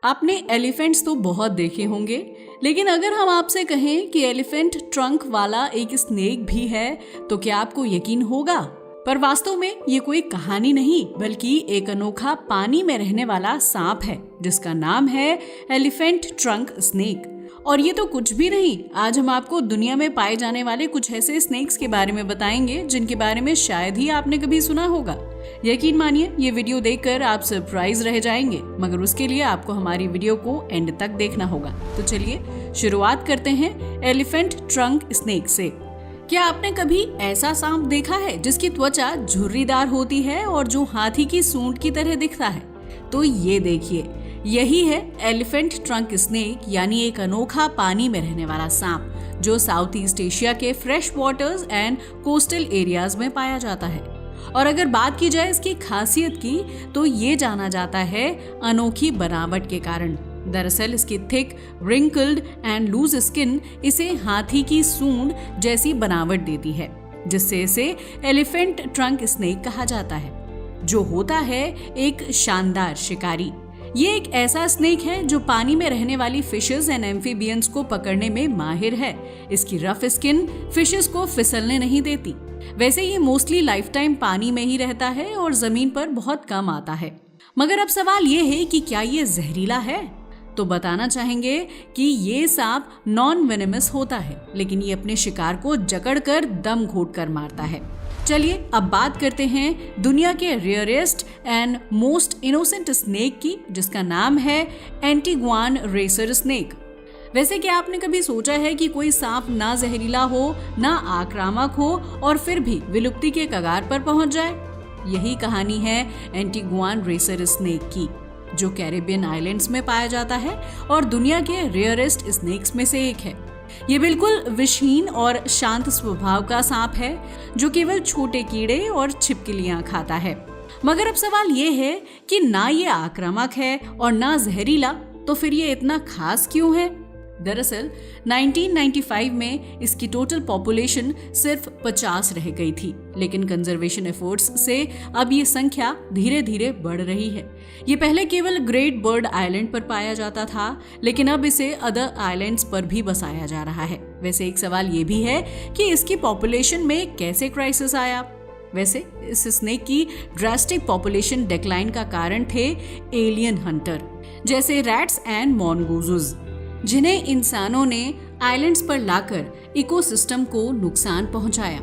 आपने एलिफेंट्स तो बहुत देखे होंगे, लेकिन अगर हम आपसे कहें कि एलिफेंट ट्रंक वाला एक स्नेक भी है तो क्या आपको यकीन होगा? पर वास्तव में ये कोई कहानी नहीं बल्कि एक अनोखा पानी में रहने वाला सांप है जिसका नाम है एलिफेंट ट्रंक स्नेक। और ये तो कुछ भी नहीं, आज हम आपको दुनिया में पाए जाने वाले कुछ ऐसे स्नेक्स के बारे में बताएंगे जिनके बारे में शायद ही आपने कभी सुना होगा। यकीन मानिए ये वीडियो देखकर आप सरप्राइज रह जाएंगे, मगर उसके लिए आपको हमारी वीडियो को एंड तक देखना होगा। तो चलिए शुरुआत करते हैं एलिफेंट ट्रंक स्नेक से। क्या आपने कभी ऐसा सांप देखा है जिसकी त्वचा झुर्रीदार होती है और जो हाथी की सूंड की तरह दिखता है? तो ये देखिए, यही है एलिफेंट ट्रंक स्नेक, यानी एक अनोखा पानी में रहने वाला सांप जो साउथ ईस्ट एशिया के fresh waters and coastal areas में पाया जाता है। और अगर बात की जाए इसकी खासियत की तो ये जाना जाता है अनोखी बनावट के कारण। दरअसल इसकी thick, wrinkled and loose skin इसे हाथी की सूंड जैसी बनावट देती है, जिससे इसे एलिफेंट ट्रंक स्नेक कहा जाता है, जो होता है एक शानदार शिकारी। ये एक ऐसा स्नेक है जो पानी में रहने वाली फिशेस एंड एम्फीबियंस को पकड़ने में माहिर है। इसकी रफ स्किन फिशेस को फिसलने नहीं देती। वैसे ये मोस्टली लाइफ टाइम पानी में ही रहता है और जमीन पर बहुत कम आता है। मगर अब सवाल ये है कि क्या ये जहरीला है? तो बताना चाहेंगे कि ये सांप नॉन वेनेमस होता है, लेकिन ये अपने शिकार को जकड़कर दम घोंटकर मारता है। चलिए अब बात करते हैं दुनिया के rarest and most innocent snake की, जिसका नाम है एंटीगुआन रेसर स्नेक। वैसे क्या आपने कभी सोचा है कि कोई सांप ना जहरीला हो, ना आक्रामक हो और फिर भी विलुप्ति के कगार पर पहुंच जाए? यही कहानी है एंटीगुआन रेसर स्नेक की, जो कैरिबियन आइलैंड्स में पाया जाता है और दुनिया के रेयरेस्ट स्नेक्स में से एक है। ये बिल्कुल विषहीन और शांत स्वभाव का सांप है जो केवल छोटे कीड़े और छिपकलियां खाता है। मगर अब सवाल ये है कि ना ये आक्रामक है और ना जहरीला, तो फिर ये इतना खास क्यों है? दरअसल 1995 में इसकी टोटल पॉपुलेशन सिर्फ 50 रह गई थी, लेकिन कंजर्वेशन एफर्ट्स से अब ये संख्या धीरे धीरे बढ़ रही है। ये पहले केवल ग्रेट बर्ड आइलैंड पर पाया जाता था, लेकिन अब इसे अदर आइलैंड्स पर भी बसाया जा रहा है। वैसे एक सवाल ये भी है कि इसकी पॉपुलेशन में कैसे क्राइसिस आया? वैसे इस स्नेक की ड्रास्टिक पॉपुलेशन डिक्लाइन का कारण थे एलियन हंटर, जैसे रैट्स एंड मॉनगूज़, जिन्हें इंसानों ने आइलैंड्स पर लाकर इकोसिस्टम को नुकसान पहुंचाया।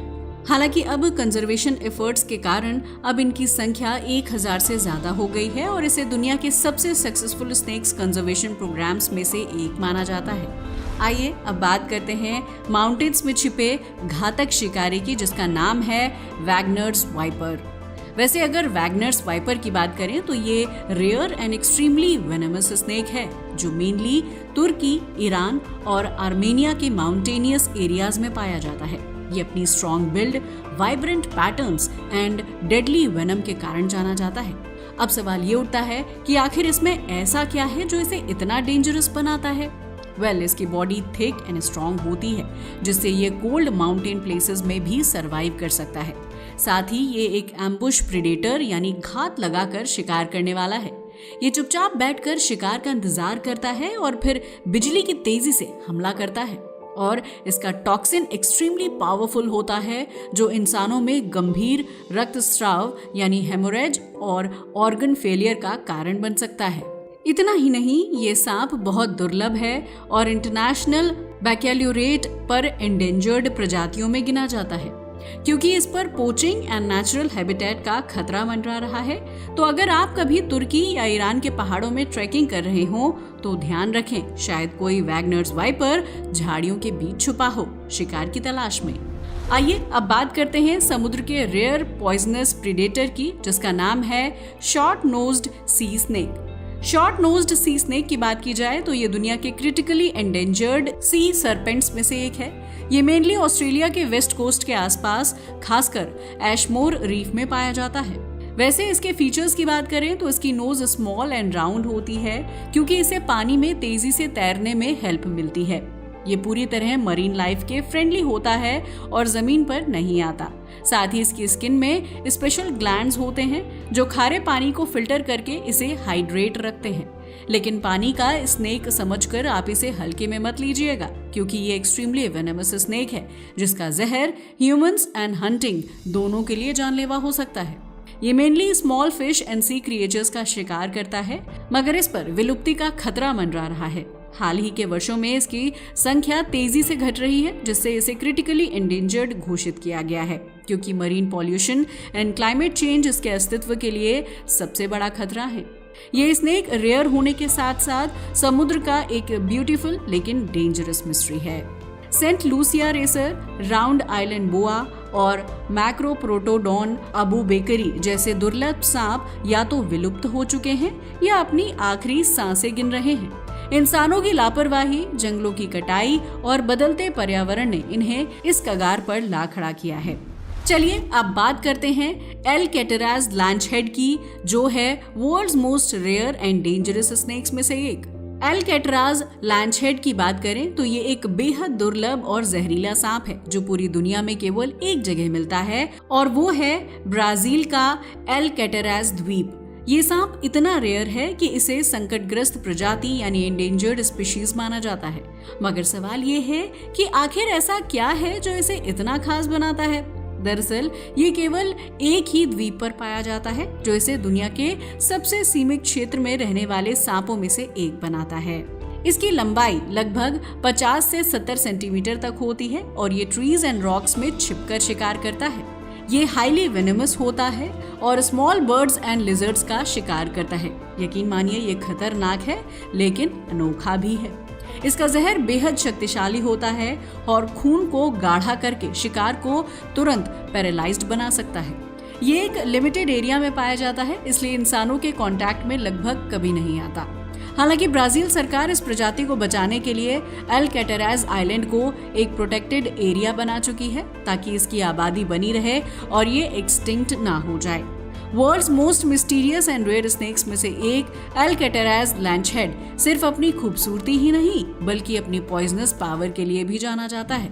हालांकि अब कंजर्वेशन एफर्ट्स के कारण अब इनकी संख्या 1000 से ज्यादा हो गई है और इसे दुनिया के सबसे सक्सेसफुल स्नेक्स कंजर्वेशन प्रोग्राम्स में से एक माना जाता है। आइए अब बात करते हैं माउंटेन्स में छिपे घातक शिकारी की, जिसका नाम है वैगनर्स वाइपर। वैसे अगर वैगनर्स वाइपर की बात करें तो ये rare and extremely venomous snake है जो मेनली तुर्की, ईरान और आर्मेनिया के माउंटेनियस एरियाज में पाया जाता है। ये अपनी strong build, vibrant patterns and deadly venom के कारण जाना जाता है। अब सवाल ये उठता है कि आखिर इसमें ऐसा क्या है जो इसे इतना डेंजरस बनाता है? इसकी बॉडी थिक एंड स्ट्रॉन्ग होती है, जिससे ये कोल्ड माउंटेन प्लेसेस में भी सरवाइव कर सकता है। साथ ही ये एक एम्बुश प्रेडेटर यानी घात लगाकर शिकार करने वाला है। ये चुपचाप बैठकर शिकार का इंतजार करता है और फिर बिजली की तेजी से हमला करता है। और इसका टॉक्सिन एक्सट्रीमली पावरफुल होता है जो इंसानों में गंभीर रक्तस्राव यानी हेमोरेज और ऑर्गन फेलियर का कारण बन सकता है। इतना ही नहीं, ये सांप बहुत दुर्लभ है और इंटरनेशनल बैकैल्यूरेट पर एंडेंजर्ड प्रजातियों में गिना जाता है, क्योंकि इस पर पोचिंग एंड नेचुरल हैबिटेट का खतरा मंडरा रहा है। तो अगर आप कभी तुर्की या ईरान के पहाड़ों में ट्रैकिंग कर रहे हो तो ध्यान रखें, शायद कोई वैगनर्स वाइपर झाड़ियों के बीच छुपा हो शिकार की तलाश में। आइए अब बात करते हैं समुद्र के रेयर पॉइजनस प्रेडेटर की, जिसका नाम है short nosed sea snake. Short nosed sea snake की बात की जाए तो ये दुनिया के क्रिटिकली एंडेंजर्ड सी सर्पेंट्स में से एक है। ये मेनली ऑस्ट्रेलिया के वेस्ट कोस्ट के आसपास, खासकर एशमोर रीफ में पाया जाता है। वैसे इसके फीचर्स की बात करें तो इसकी नोज स्मॉल एंड राउंड होती है, क्योंकि इसे पानी में तेजी से तैरने में हेल्प मिलती है। ये पूरी तरह मरीन लाइफ के फ्रेंडली होता है और जमीन पर नहीं आता। साथ ही इसकी स्किन में स्पेशल ग्लैंड्स होते हैं जो खारे पानी को फिल्टर करके इसे हाइड्रेट रखते हैं। लेकिन पानी का स्नेक समझकर आप इसे हल्के में मत लीजिएगा, क्योंकि ये एक्सट्रीमली वेनेमस स्नेक है जिसका जहर ह्यूमंस एंड हंटिंग दोनों के लिए जानलेवा हो सकता है। ये mainly small fish and sea creatures का शिकार करता है, मगर इस पर विलुप्ति का खतरा मंडरा रहा है। हाल ही के वर्षों में इसकी संख्या तेजी से घट रही है, जिससे इसे क्रिटिकली एंडेंजर्ड घोषित किया गया है, क्योंकि marine pollution and climate change इसके अस्तित्व के लिए सबसे बड़ा खतरा है। ये स्नेक रेयर होने के साथ साथ समुद्र का एक ब्यूटीफुल लेकिन डेंजरस मिस्ट्री है। Saint Lucia racer, round island boa और मैक्रोप्रोटोडॉन अबू बेकरी जैसे दुर्लभ सांप या तो विलुप्त हो चुके हैं या अपनी आखिरी सांसें गिन रहे हैं। इंसानों की लापरवाही, जंगलों की कटाई और बदलते पर्यावरण ने इन्हें इस कगार पर ला खड़ा किया है। चलिए अब बात करते हैं एल कैटराज लैंचहेड की, जो है world's most rare and dangerous snakes में से एक। एल कैटराज लैंचहेड की बात करें तो ये एक बेहद दुर्लभ और जहरीला सांप है जो पूरी दुनिया में केवल एक जगह मिलता है, और वो है ब्राजील का एल कैटराज द्वीप। ये सांप इतना रेयर है कि इसे संकटग्रस्त प्रजाति यानी एंडेंजर्ड स्पीशीज माना जाता है। मगर सवाल ये है कि आखिर ऐसा क्या है जो इसे इतना खास बनाता है। दरअसल ये केवल एक ही द्वीप पर पाया जाता है, जो इसे दुनिया के सबसे सीमित क्षेत्र में रहने वाले सांपों में से एक बनाता है। इसकी लंबाई लगभग 50 से 70 सेंटीमीटर तक होती है और ये ट्रीज एंड रॉक्स में छिपकर शिकार करता है। ये हाईली वेनेमस होता है और स्मॉल बर्ड्स एंड लिजर्ड्स का शिकार करता है। यकीन मानिए ये खतरनाक है लेकिन अनोखा भी है। इसका जहर बेहद शक्तिशाली होता है और खून को गाढ़ा करके शिकार को तुरंत पैरालाइज्ड बना सकता है। ये एक लिमिटेड एरिया में पाया जाता है, इसलिए इंसानों के कांटेक्ट में लगभग कभी नहीं आता। हालांकि ब्राजील सरकार इस प्रजाति को बचाने के लिए एल कैटराज आइलैंड को एक प्रोटेक्टेड एरिया बना चुकी है, ताकि इसकी आबादी बनी रहे और ये एक्सटिंक्ट ना हो जाए। World's most mysterious and rare snakes में से एक एल कैटराज लैंचहेड सिर्फ अपनी खूबसूरती ही नहीं बल्कि अपनी पॉइजनस पावर के लिए भी जाना जाता है।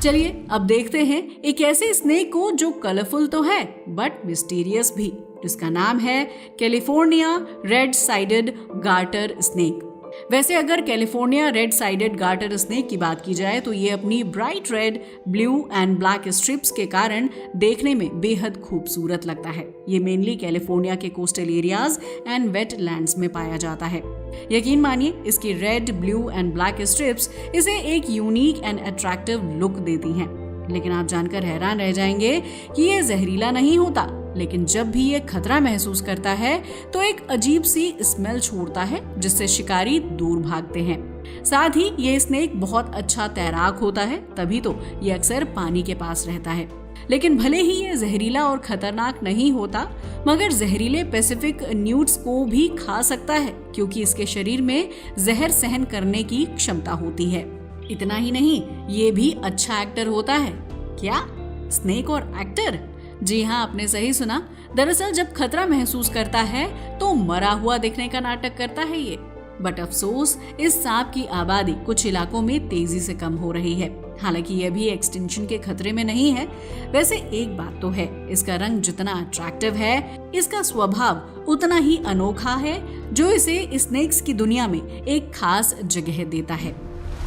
चलिए अब देखते हैं एक ऐसे स्नेक को जो कलरफुल तो है बट मिस्टीरियस भी, जिसका नाम है California red sided garter snake. वैसे अगर California red sided garter snake की बात की जाए तो ये अपनी bright red, blue and black stripes के कारण देखने में बेहद खूबसूरत लगता है। ये मेनली कैलिफोर्निया के कोस्टल एरियाज एंड वेटलैंड्स में पाया जाता है। यकीन मानिए इसकी red, blue and black stripes इसे एक यूनिक एंड अट्रैक्टिव लुक देती हैं। लेकिन आप जानकर हैरान रह जाएंगे कि ये जहरीला नहीं होता, लेकिन जब भी ये खतरा महसूस करता है तो एक अजीब सी स्मेल छोड़ता है जिससे शिकारी दूर भागते हैं। साथ ही ये स्नेक बहुत अच्छा तैराक होता है, तभी तो ये अक्सर पानी के पास रहता है। लेकिन भले ही ये जहरीला और खतरनाक नहीं होता, मगर जहरीले पैसिफिक न्यूट्स को भी खा सकता है, क्योंकि इसके शरीर में जहर सहन करने की क्षमता होती है। इतना ही नहीं, ये भी अच्छा एक्टर होता है। क्या स्नेक और एक्टर? जी हाँ, आपने सही सुना। दरअसल जब खतरा महसूस करता है तो मरा हुआ दिखने का नाटक करता है ये। बट अफसोस इस सांप की आबादी कुछ इलाकों में तेजी से कम हो रही है। हालांकि यह भी एक्सटिंक्शन के खतरे में नहीं है। वैसे एक बात तो है, इसका रंग जितना अट्रैक्टिव है, इसका स्वभाव उतना ही अनोखा है, जो इसे स्नेक्स की दुनिया में एक खास जगह देता है।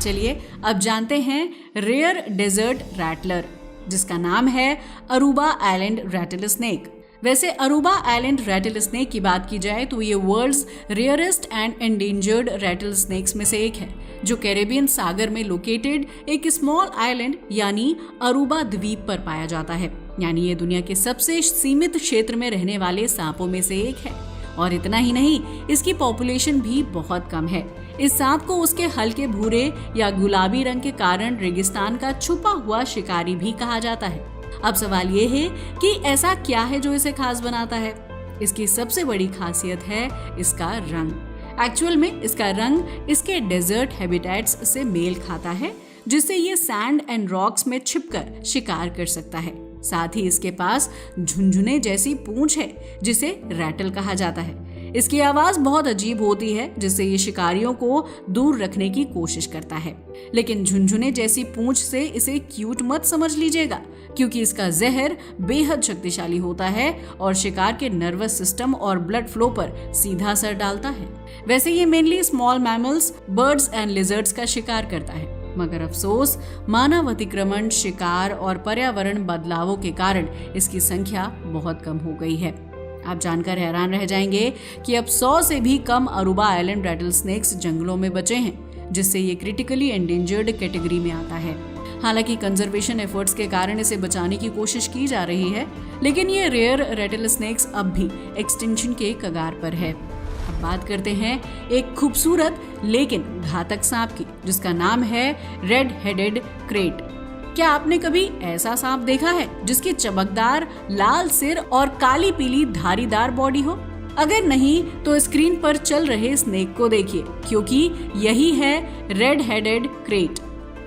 चलिए अब जानते हैं रेयर डेजर्ट रैटलर, जिसका नाम है अरूबा आइलैंड रैटल स्नेक। वैसे अरूबा आइलैंड रैटल स्नेक की बात की जाए तो ये world's rarest and endangered rattle snakes में से एक है, जो कैरेबियन सागर में लोकेटेड एक स्मॉल आइलैंड यानी अरूबा द्वीप पर पाया जाता है। यानी ये दुनिया के सबसे सीमित क्षेत्र में रहने वाले सांपों में से एक है। और इतना ही नहीं, इसकी पॉपुलेशन भी बहुत कम है। इस सांप को उसके हल्के भूरे या गुलाबी रंग के कारण रेगिस्तान का छुपा हुआ शिकारी भी कहा जाता है। अब सवाल ये है कि ऐसा क्या है जो इसे खास बनाता है? इसकी सबसे बड़ी खासियत है इसका रंग। एक्चुअल में इसका रंग इसके डेजर्ट हैबिटेट्स से मेल खाता है, जिससे ये सैंड एंड रॉक्स में छिपकर शिकार कर सकता है। साथ ही इसके पास झुनझुने जैसी पूंछ है, जिसे रैटल कहा जाता है। इसकी आवाज बहुत अजीब होती है, जिससे ये शिकारियों को दूर रखने की कोशिश करता है। लेकिन झुनझुने जैसी पूंछ से इसे क्यूट मत समझ लीजिएगा, क्योंकि इसका जहर बेहद शक्तिशाली होता है और शिकार के नर्वस सिस्टम और ब्लड फ्लो पर सीधा असर डालता है। वैसे ये mainly small mammals, birds and lizards का शिकार करता है, मगर अफसोस मानव अतिक्रमण, शिकार और पर्यावरण बदलावों के कारण इसकी संख्या बहुत कम हो गई है। आप जानकर हैरान रह जाएंगे कि अब 100 से भी कम अरूबा आइलैंड रैटल स्नेक्स जंगलों में बचे हैं, जिससे ये क्रिटिकली एंडेंजर्ड कैटेगरी में आता है। हालांकि कंजर्वेशन एफर्ट्स के कारण इसे बचाने की कोशिश की जा रही है, लेकिन ये रेयर रैटल स्नेक्स अब भी एक्सटिंक्शन के कगार पर है। अब बात करते हैं एक खूबसूरत लेकिन घातक सांप की, जिसका नाम है रेड हेडेड क्रेट। क्या आपने कभी ऐसा सांप देखा है जिसकी चमकदार लाल सिर और काली पीली धारीदार बॉडी हो? अगर नहीं तो स्क्रीन पर चल रहे स्नेक को देखिए, क्योंकि यही है रेड हेडेड क्रेट,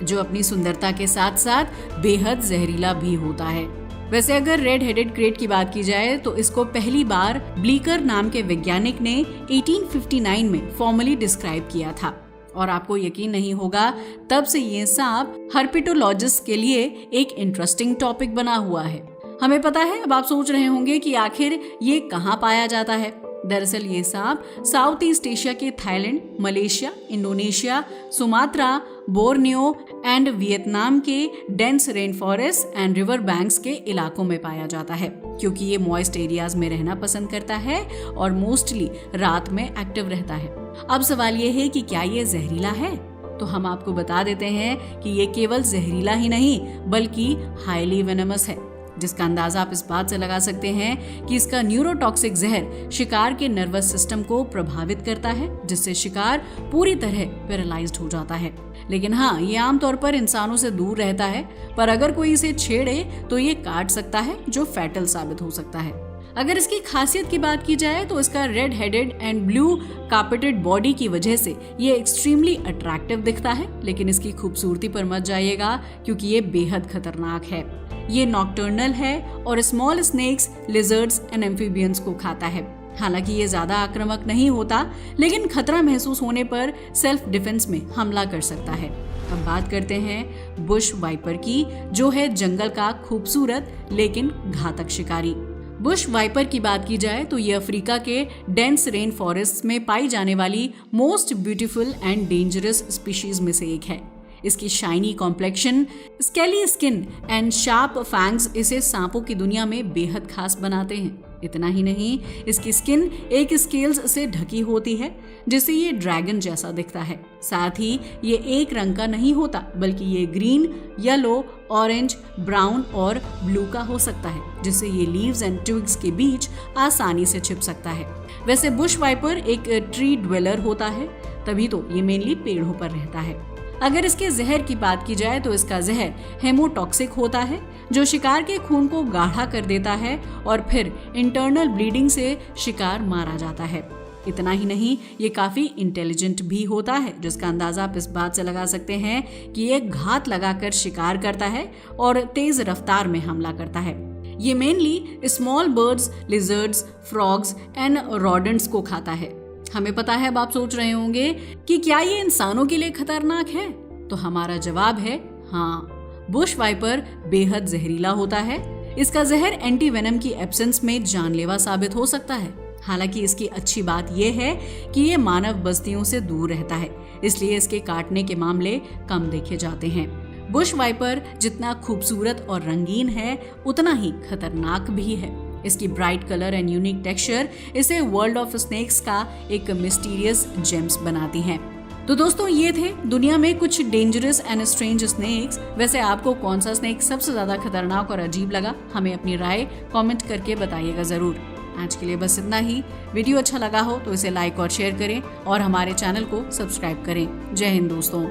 जो अपनी सुंदरता के साथ साथ बेहद जहरीला भी होता है। वैसे अगर रेड हेडेड क्रेट की बात की जाए तो इसको पहली बार ब्लीकर नाम के वैज्ञानिक ने 1859 में फॉर्मली डिस्क्राइब किया था, और आपको यकीन नहीं होगा तब से ये सांप हर्पिटोलॉजिस्ट के लिए एक इंटरेस्टिंग टॉपिक बना हुआ है। हमें पता है, अब आप सोच रहे होंगे कि आखिर ये कहाँ पाया जाता है। दरअसल ये सांप साउथ ईस्ट एशिया के Thailand, Malaysia, Indonesia, Sumatra, Borneo and Vietnam के dense rain forest and river banks के इलाकों में पाया जाता है, क्योंकि ये मॉइस्ट एरियाज में रहना पसंद करता है और मोस्टली रात में एक्टिव रहता है। अब सवाल ये है कि क्या ये जहरीला है? तो हम आपको बता देते हैं कि ये केवल जहरीला ही नहीं बल्कि हाईली वेनमस है, जिसका अंदाजा आप इस बात से लगा सकते हैं कि इसका न्यूरोटॉक्सिक जहर शिकार के नर्वस सिस्टम को प्रभावित करता है, जिससे शिकार पूरी तरह पैरालाइज्ड हो जाता है। लेकिन हाँ, ये आमतौर पर इंसानों से दूर रहता है, पर अगर कोई इसे छेड़े तो ये काट सकता है, जो फैटल साबित हो सकता है। अगर इसकी खासियत की बात की जाए तो इसका red headed and blue carpeted body की वजह से ये एक्सट्रीमली अट्रैक्टिव दिखता है, लेकिन इसकी खूबसूरती पर मत जाइएगा, क्योंकि ये बेहद खतरनाक है। ये नॉकटर्नल है और small snakes, lizards and amphibians को खाता है। हालांकि ये ज्यादा आक्रामक नहीं होता, लेकिन खतरा महसूस होने पर सेल्फ डिफेंस में हमला कर सकता है। अब बात करते हैं बुश वाइपर की, जो है जंगल का खूबसूरत लेकिन घातक शिकारी। बुश वाइपर की बात की जाए तो ये अफ्रीका के डेंस रेन फॉरेस्ट में पाई जाने वाली most beautiful and dangerous species में से एक है। इसकी shiny complexion, scaly skin and sharp fangs इसे सांपों की दुनिया में बेहद खास बनाते हैं। इतना ही नहीं, इसकी स्किन एक स्केल्स से ढकी होती है, जिससे ये ड्रैगन जैसा दिखता है। साथ ही ये एक रंग का नहीं होता, बल्कि ये ग्रीन, येलो, ऑरेंज, ब्राउन और ब्लू का हो सकता है, जिससे ये लीव्स एंड ट्विग्स के बीच आसानी से छिप सकता है। वैसे बुश वाइपर एक ट्री ड्वेलर होता है, तभी तो ये मेनली पेड़ों पर रहता है। अगर इसके जहर की बात की जाए तो इसका जहर हेमोटॉक्सिक होता है, जो शिकार के खून को गाढ़ा कर देता है और फिर इंटरनल ब्लीडिंग से शिकार मारा जाता है। इतना ही नहीं, ये काफी इंटेलिजेंट भी होता है, जिसका अंदाजा आप इस बात से लगा सकते हैं कि ये घात लगाकर शिकार करता है और तेज रफ्तार में हमला करता है। ये mainly small birds, lizards, frogs and rodents को खाता है। हमें पता है, अब आप सोच रहे होंगे कि क्या ये इंसानों के लिए खतरनाक है? तो हमारा जवाब है हाँ, बुश वाइपर बेहद जहरीला होता है। इसका जहर एंटी वेनम की एब्सेंस में जानलेवा साबित हो सकता है। हालांकि इसकी अच्छी बात यह है कि ये मानव बस्तियों से दूर रहता है, इसलिए इसके काटने के मामले कम देखे जाते हैं। बुश वाइपर जितना खूबसूरत और रंगीन है, उतना ही खतरनाक भी है। इसकी bright colour and unique texture इसे वर्ल्ड ऑफ स्नेक्स का एक मिस्टीरियस जेम्स बनाती हैं। तो दोस्तों, ये थे दुनिया में कुछ डेंजरस एंड स्ट्रेंज स्नेक्स। वैसे आपको कौन सा स्नेक सबसे ज्यादा खतरनाक और अजीब लगा? हमें अपनी राय कमेंट करके बताइएगा जरूर। आज के लिए बस इतना ही। वीडियो अच्छा लगा हो तो इसे लाइक और शेयर करें और हमारे चैनल को सब्सक्राइब करें। जय हिंद दोस्तों।